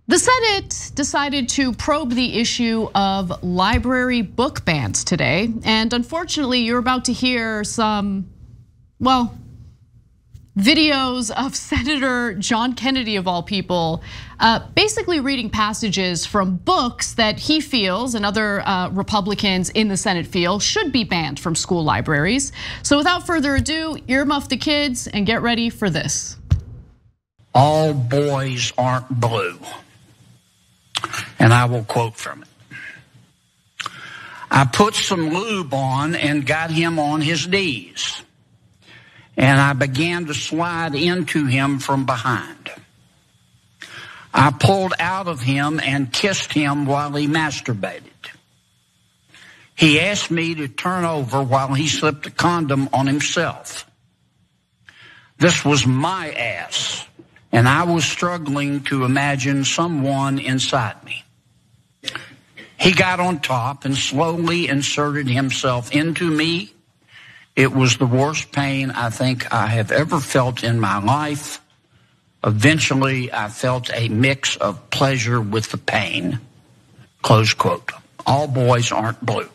The Senate decided to probe the issue of library book bans today. And unfortunately, you're about to hear some, well, videos of Senator John Kennedy, of all people, basically reading passages from books that he feels and other Republicans in the Senate feel should be banned from school libraries. So without further ado, earmuff the kids and get ready for this. All boys aren't blue. And I will quote from it. I put some lube on and got him on his knees. And I began to slide into him from behind. I pulled out of him and kissed him while he masturbated. He asked me to turn over while he slipped a condom on himself. This was my ass, and I was struggling to imagine someone inside me. He got on top and slowly inserted himself into me. It was the worst pain I think I have ever felt in my life. Eventually, I felt a mix of pleasure with the pain. Close quote. All boys aren't blue.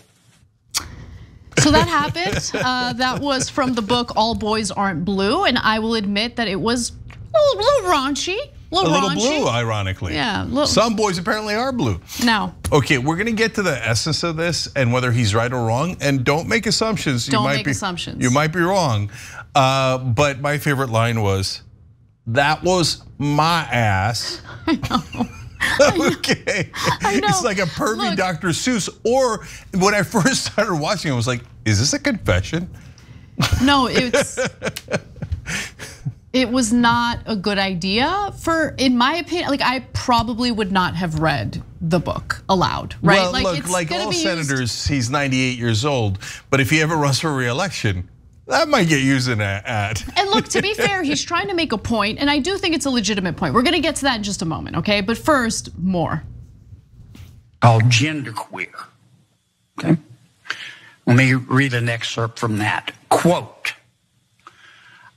So that happened. That was from the book All Boys Aren't Blue. And I will admit that it was a little raunchy. A little blue, ironically. Yeah. Some boys apparently are blue. No. Okay, we're gonna get to the essence of this and whether he's right or wrong. And don't make assumptions. Don't make assumptions. You might be wrong. But my favorite line was, "That was my ass." I know. Okay. I know. It's like a pervy Dr. Seuss. Or when I first started watching, I was like, is this a confession? No, it was not a good idea in my opinion. Like, I probably would not have read the book aloud, right? Well, look, like all senators, he's 98 years old. But if he ever runs for re-election, that might get used in an ad. And look, to be fair, he's trying to make a point, and I do think it's a legitimate point. We're gonna get to that in just a moment, okay? But first, more. Called genderqueer. Okay. Let me read an excerpt from that. Quote,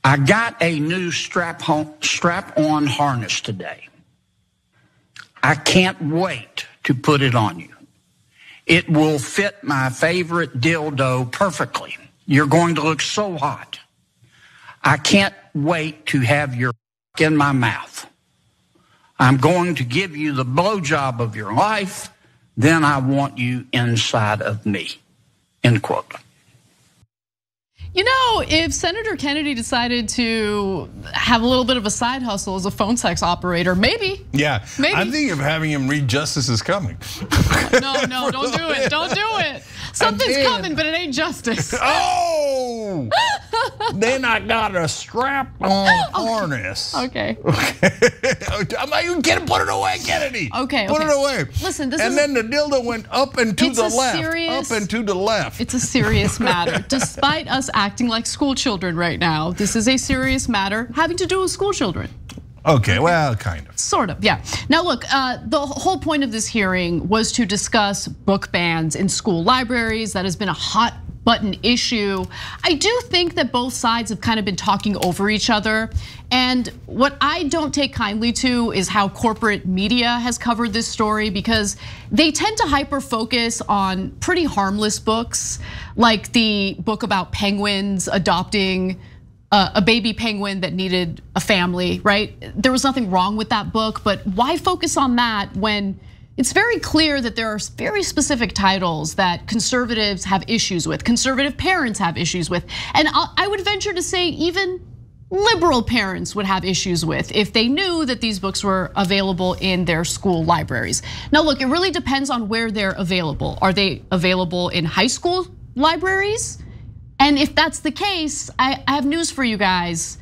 I got a new strap-on harness today. I can't wait to put it on you. It will fit my favorite dildo perfectly. You're going to look so hot. I can't wait to have your in my mouth. I'm going to give you the blowjob of your life. Then I want you inside of me. End quote. You know, if Senator Kennedy decided to have a little bit of a side hustle as a phone sex operator, maybe. Yeah, maybe. I'm thinking of having him read Justice is Coming. No, don't do it, don't do it. Something's coming, but it ain't justice. Oh, then I got a strap-on harness. Okay. I'm not even kidding, put it away, Kennedy. Okay. Put it away. Listen, and then the dildo went up and to the left, up and to the left. It's a serious matter. Despite us acting like school children right now, this is a serious matter having to do with school children. Okay, well, kind of. Sort of, yeah. Now look, the whole point of this hearing was to discuss book bans in school libraries. That has been a hot button issue. I do think that both sides have kind of been talking over each other. And what I don't take kindly to is how corporate media has covered this story, because they tend to hyper focus on pretty harmless books, like the book about penguins adopting a baby penguin that needed a family, right? There was nothing wrong with that book, but why focus on that when it's very clear that there are very specific titles that conservatives have issues with, conservative parents have issues with, and I would venture to say even liberal parents would have issues with if they knew that these books were available in their school libraries. Now look, it really depends on where they're available. Are they available in high school libraries? And if that's the case, I have news for you guys.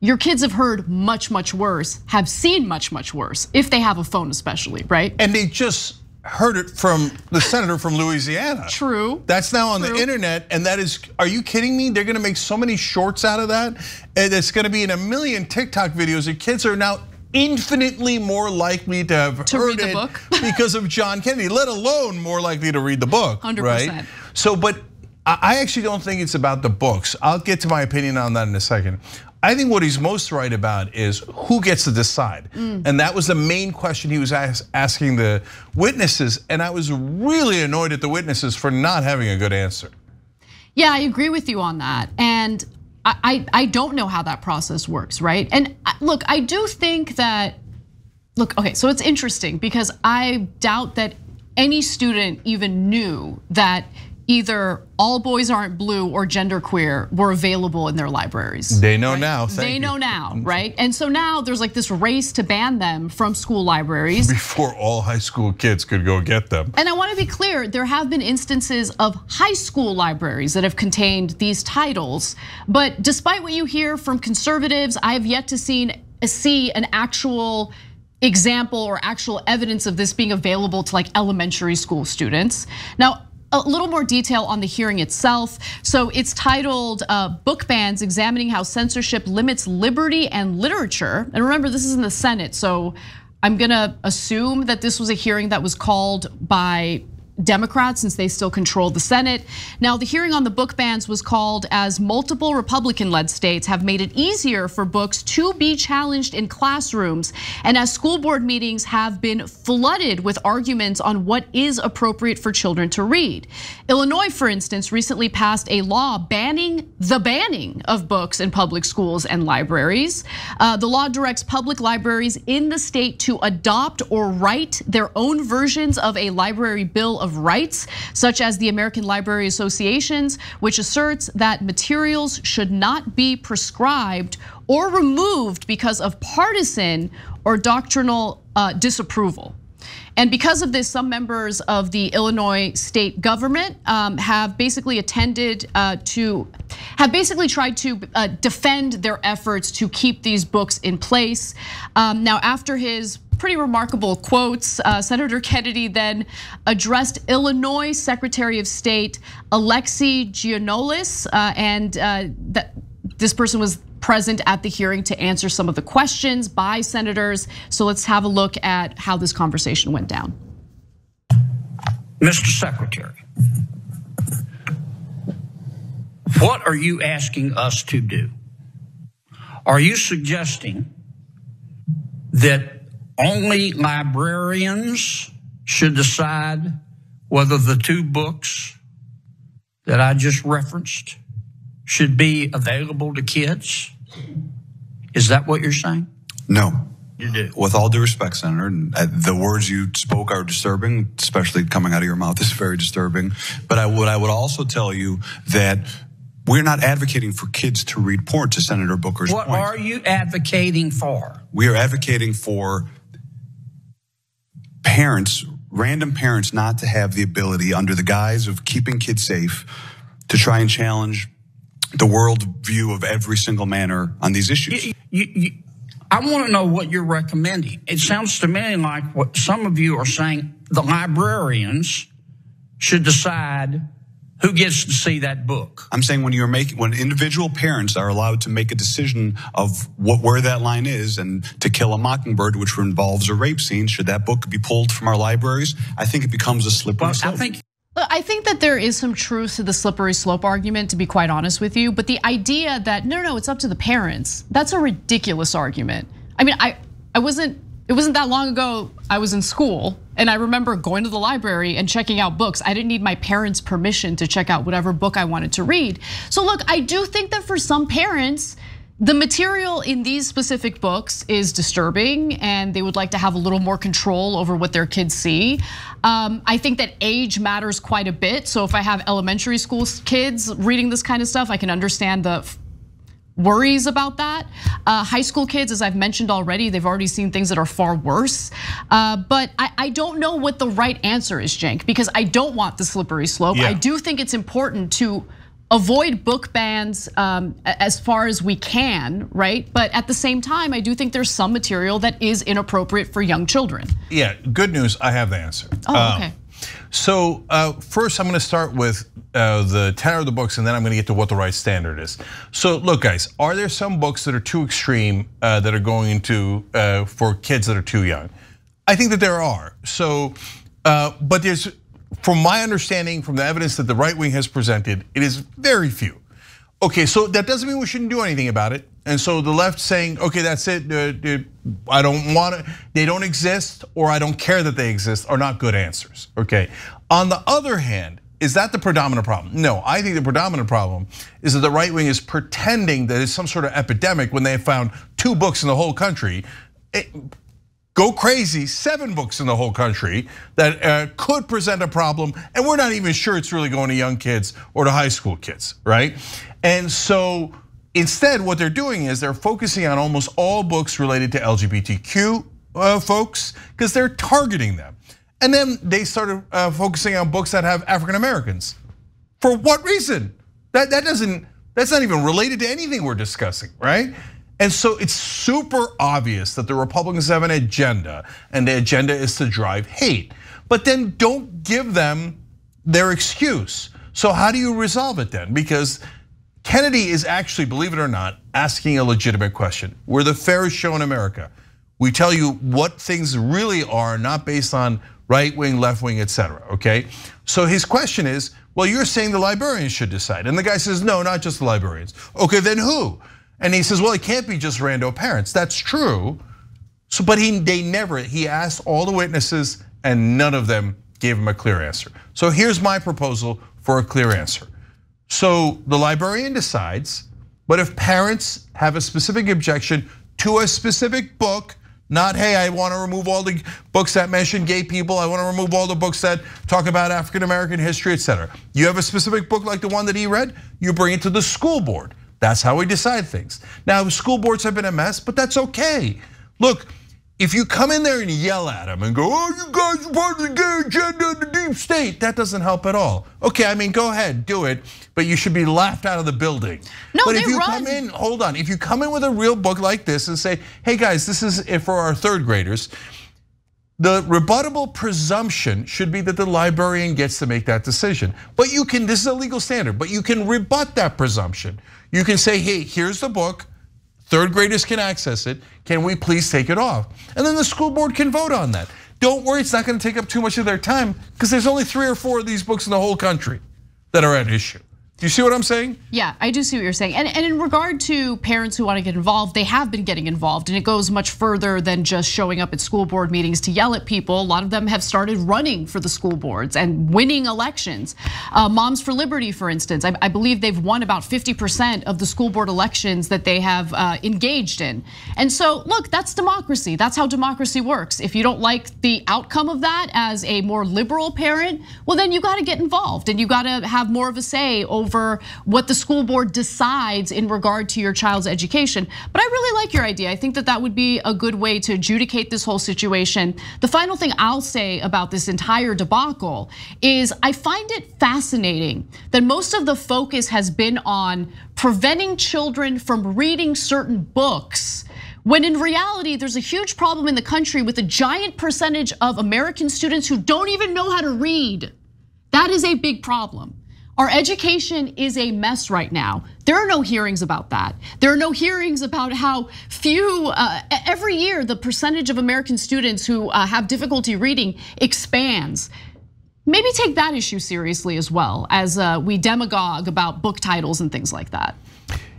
Your kids have heard much, much worse, have seen much, much worse, if they have a phone especially, right? And they just heard it from the senator from Louisiana. True. That's now on the internet, and that is, are you kidding me? They're gonna make so many shorts out of that, and it's gonna be in a million TikTok videos, and kids are now infinitely more likely to have heard read the it book. because of John Kennedy, let alone more likely to read the book, 100%. right? So, but I actually don't think it's about the books. I'll get to my opinion on that in a second. I think what he's most right about is who gets to decide. And that was the main question he was asking the witnesses. And I was really annoyed at the witnesses for not having a good answer. Yeah, I agree with you on that. And I don't know how that process works, right? And look, I do think that, okay, so it's interesting because I doubt that any student even knew that either All Boys Aren't Blue or Genderqueer were available in their libraries. They know now, They know now, right? And so now there's like this race to ban them from school libraries. Before all high school kids could go get them. And I want to be clear, there have been instances of high school libraries that have contained these titles. But despite what you hear from conservatives, I have yet to see an actual example or actual evidence of this being available to like elementary school students. Now, a little more detail on the hearing itself. So it's titled Book Bans Examining How Censorship Limits Liberty and Literature. And remember, this is in the Senate, so I'm gonna assume that this was a hearing that was called by Democrats since they still control the Senate. Now, the hearing on the book bans was called as multiple Republican-led states have made it easier for books to be challenged in classrooms, and as school board meetings have been flooded with arguments on what is appropriate for children to read. Illinois, for instance, recently passed a law banning the banning of books in public schools and libraries. The law directs public libraries in the state to adopt or write their own versions of a library bill of rights, such as the American Library Association's, which asserts that materials should not be prescribed or removed because of partisan or doctrinal disapproval. And because of this, some members of the Illinois state government have basically tried to defend their efforts to keep these books in place. Now, after his pretty remarkable quotes, Senator Kennedy then addressed Illinois Secretary of State Alexi Giannoulis, and this person was present at the hearing to answer some of the questions by senators. So let's have a look at how this conversation went down. Mr. Secretary, what are you asking us to do? Are you suggesting that only librarians should decide whether the two books that I just referenced should be available to kids? Is that what you're saying? No. You do. With all due respect, Senator, the words you spoke are disturbing, especially coming out of your mouth is very disturbing. But I would also tell you that we're not advocating for kids to read porn, to Senator Booker's point. What are you advocating for? We are advocating for parents, random parents, not to have the ability, under the guise of keeping kids safe, to try and challenge the world view of every single manner on these issues. I want to know what you're recommending. It sounds to me like what some of you are saying, the librarians should decide who gets to see that book. I'm saying when individual parents are allowed to make a decision of where that line is, and To Kill a Mockingbird, which involves a rape scene, should that book be pulled from our libraries? I think it becomes a slippery slope. I think that there is some truth to the slippery slope argument, to be quite honest with you. But the idea that no, it's up to the parents, that's a ridiculous argument. I mean, it wasn't that long ago I was in school and I remember going to the library and checking out books. I didn't need my parents' permission to check out whatever book I wanted to read. So look, I do think that for some parents, the material in these specific books is disturbing and they would like to have a little more control over what their kids see. I think that age matters quite a bit. So if I have elementary school kids reading this kind of stuff, I can understand the worries about that. High school kids, as I've mentioned already, they've already seen things that are far worse. But I don't know what the right answer is, Cenk, because I don't want the slippery slope. Yeah. I do think it's important to avoid book bans as far as we can, right? But at the same time, I do think there's some material that is inappropriate for young children. Yeah, good news, I have the answer. Oh, okay. So first I'm gonna start with the tenor of the books and then I'm gonna get to what the right standard is. So look guys, are there some books that are too extreme that are going into for kids that are too young? I think that there are. So, but there's, from my understanding, from the evidence that the right wing has presented, it is very few. Okay, so that doesn't mean we shouldn't do anything about it. And so the left saying, okay, that's it. I don't want it. They don't exist, or I don't care that they exist, are not good answers. Okay. On the other hand, is that the predominant problem? No, I think the predominant problem is that the right wing is pretending that it's some sort of epidemic when they have found 2 books in the whole country. Go crazy, 7 books in the whole country that could present a problem, and we're not even sure it's really going to young kids or to high school kids, right? And so instead, what they're doing is they're focusing on almost all books related to LGBTQ folks, because they're targeting them. And then they started focusing on books that have African Americans. For what reason? That's not even related to anything we're discussing, right? And so it's super obvious that the Republicans have an agenda, and the agenda is to drive hate. But then don't give them their excuse. So how do you resolve it then? Because Kennedy is actually, believe it or not, asking a legitimate question. We're the fairest show in America. We tell you what things really are, not based on right wing, left wing, etc. Okay? So his question is, well, you're saying the librarians should decide. And the guy says, no, not just the librarians. Okay, then who? And he says, well, it can't be just rando parents. That's true. So, but he asked all the witnesses, and none of them gave him a clear answer. So here's my proposal for a clear answer. So the librarian decides, but if parents have a specific objection to a specific book, not, hey, I want to remove all the books that mention gay people, I want to remove all the books that talk about African American history, etc. You have a specific book like the one that he read, you bring it to the school board. That's how we decide things. Now, school boards have been a mess, but that's okay. Look, if you come in there and yell at them and go, oh, you guys are part of the gay agenda of the deep state, that doesn't help at all. Okay, I mean, go ahead, do it, but you should be laughed out of the building. No, but if you come in, hold on, if you come in with a real book like this and say, hey guys, this is it for our 3rd graders, the rebuttable presumption should be that the librarian gets to make that decision. But you can, this is a legal standard, but you can rebut that presumption. You can say, hey, here's the book, 3rd graders can access it, can we please take it off? And then the school board can vote on that. Don't worry, it's not gonna take up too much of their time, because there's only 3 or 4 of these books in the whole country that are at issue. Do you see what I'm saying? Yeah, I do see what you're saying. And in regard to parents who want to get involved, they have been getting involved, and it goes much further than just showing up at school board meetings to yell at people. A lot of them have started running for the school boards and winning elections. Moms for Liberty, for instance, I believe they've won about 50% of the school board elections that they have engaged in. And so, look, that's democracy. That's how democracy works. If you don't like the outcome of that as a more liberal parent, well, then you got to get involved, and you got to have more of a say over what the school board decides in regard to your child's education. But I really like your idea. I think that that would be a good way to adjudicate this whole situation. The final thing I'll say about this entire debacle is I find it fascinating that most of the focus has been on preventing children from reading certain books, when in reality, there's a huge problem in the country with a giant percentage of American students who don't even know how to read. That is a big problem. Our education is a mess right now. There are no hearings about that. There are no hearings about how few, every year the percentage of American students who have difficulty reading expands. Maybe take that issue seriously as well, as we demagogue about book titles and things like that.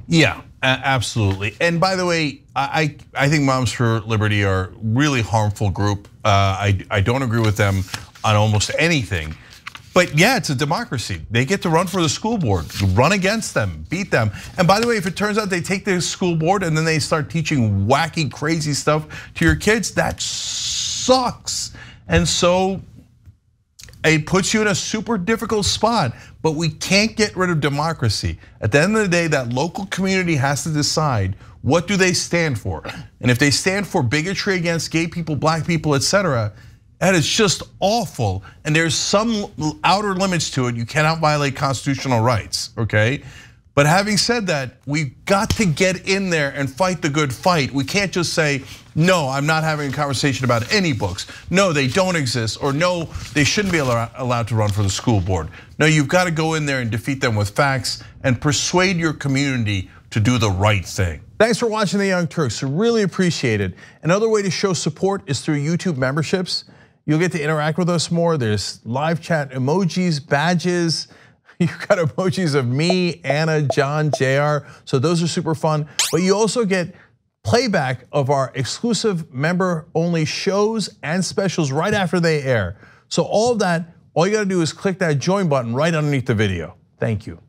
Yeah, absolutely. And by the way, I think Moms for Liberty are a really harmful group. I don't agree with them on almost anything. But yeah, it's a democracy. They get to run for the school board, run against them, beat them. And by the way, if it turns out they take the school board and then they start teaching wacky, crazy stuff to your kids, that sucks. And so it puts you in a super difficult spot, but we can't get rid of democracy. At the end of the day, that local community has to decide, what do they stand for? And if they stand for bigotry against gay people, black people, etc., that is just awful, and there's some outer limits to it. You cannot violate constitutional rights, okay? But having said that, we've got to get in there and fight the good fight. We can't just say, no, I'm not having a conversation about any books. No, they don't exist, or no, they shouldn't be allowed to run for the school board. No, you've got to go in there and defeat them with facts and persuade your community to do the right thing. Thanks for watching The Young Turks, really appreciate it. Another way to show support is through YouTube memberships. You'll get to interact with us more. There's live chat emojis, badges. You've got emojis of me, Anna, John, JR. So those are super fun. But you also get playback of our exclusive member-only shows and specials right after they air. So all of that, all you gotta do is click that join button right underneath the video. Thank you.